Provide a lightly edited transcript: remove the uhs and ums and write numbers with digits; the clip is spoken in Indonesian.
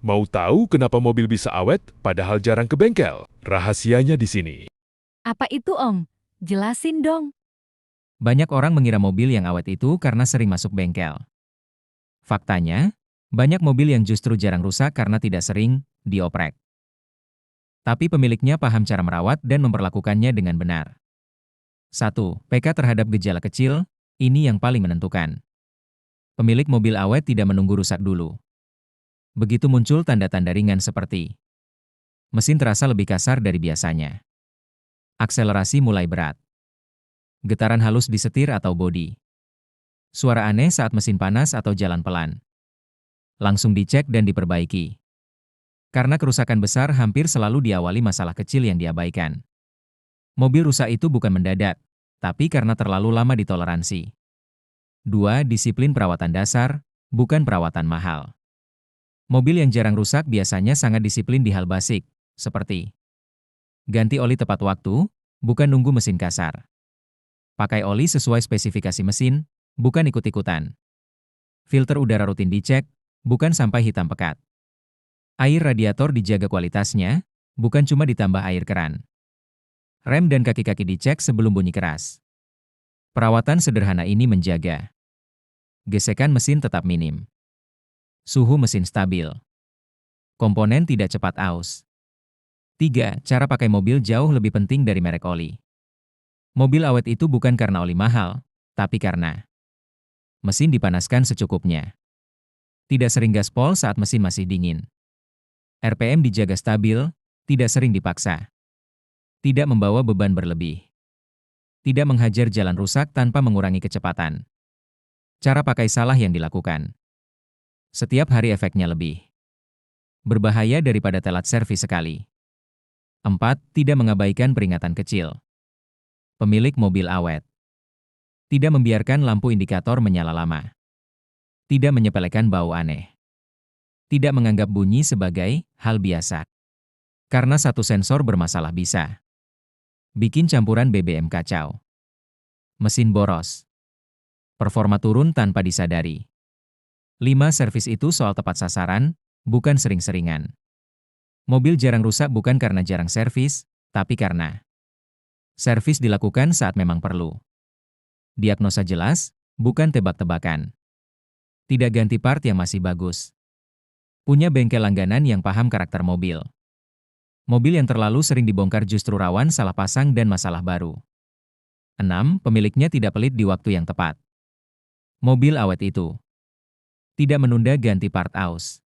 Mau tahu kenapa mobil bisa awet padahal jarang ke bengkel? Rahasianya di sini. Apa itu, Om? Jelasin dong. Banyak orang mengira mobil yang awet itu karena sering masuk bengkel. Faktanya, banyak mobil yang justru jarang rusak karena tidak sering dioprek. Tapi pemiliknya paham cara merawat dan memperlakukannya dengan benar. 1. PK terhadap gejala kecil, ini yang paling menentukan. Pemilik mobil awet tidak menunggu rusak dulu. Begitu muncul tanda-tanda ringan seperti mesin terasa lebih kasar dari biasanya, akselerasi mulai berat, getaran halus di setir atau bodi, suara aneh saat mesin panas atau jalan pelan. Langsung dicek dan diperbaiki. Karena kerusakan besar hampir selalu diawali masalah kecil yang diabaikan. Mobil rusak itu bukan mendadak, tapi karena terlalu lama ditoleransi. 2. Disiplin perawatan dasar, bukan perawatan mahal. Mobil yang jarang rusak biasanya sangat disiplin di hal basic, seperti ganti oli tepat waktu, bukan nunggu mesin kasar. Pakai oli sesuai spesifikasi mesin, bukan ikut-ikutan. Filter udara rutin dicek, bukan sampai hitam pekat. Air radiator dijaga kualitasnya, bukan cuma ditambah air keran. Rem dan kaki-kaki dicek sebelum bunyi keras. Perawatan sederhana ini menjaga gesekan mesin tetap minim. Suhu mesin stabil. Komponen tidak cepat aus. 3. Cara pakai mobil jauh lebih penting dari merek oli. Mobil awet itu bukan karena oli mahal, tapi karena mesin dipanaskan secukupnya. Tidak sering gaspol saat mesin masih dingin. RPM dijaga stabil, tidak sering dipaksa. Tidak membawa beban berlebih. Tidak menghajar jalan rusak tanpa mengurangi kecepatan. Cara pakai salah yang dilakukan. Setiap hari efeknya lebih berbahaya daripada telat servis sekali. 4. Tidak mengabaikan peringatan kecil. Pemilik mobil awet tidak membiarkan lampu indikator menyala lama. Tidak menyepelekan bau aneh. Tidak menganggap bunyi sebagai hal biasa. Karena satu sensor bermasalah bisa bikin campuran BBM kacau. Mesin boros. Performa turun tanpa disadari. 5. Servis itu soal tepat sasaran, bukan sering-seringan. Mobil jarang rusak bukan karena jarang servis, tapi karena servis dilakukan saat memang perlu. Diagnosa jelas, bukan tebak-tebakan. Tidak ganti part yang masih bagus. Punya bengkel langganan yang paham karakter mobil. Mobil yang terlalu sering dibongkar justru rawan salah pasang dan masalah baru. 6. Pemiliknya tidak pelit di waktu yang tepat. Mobil awet itu tidak menunda ganti part aus.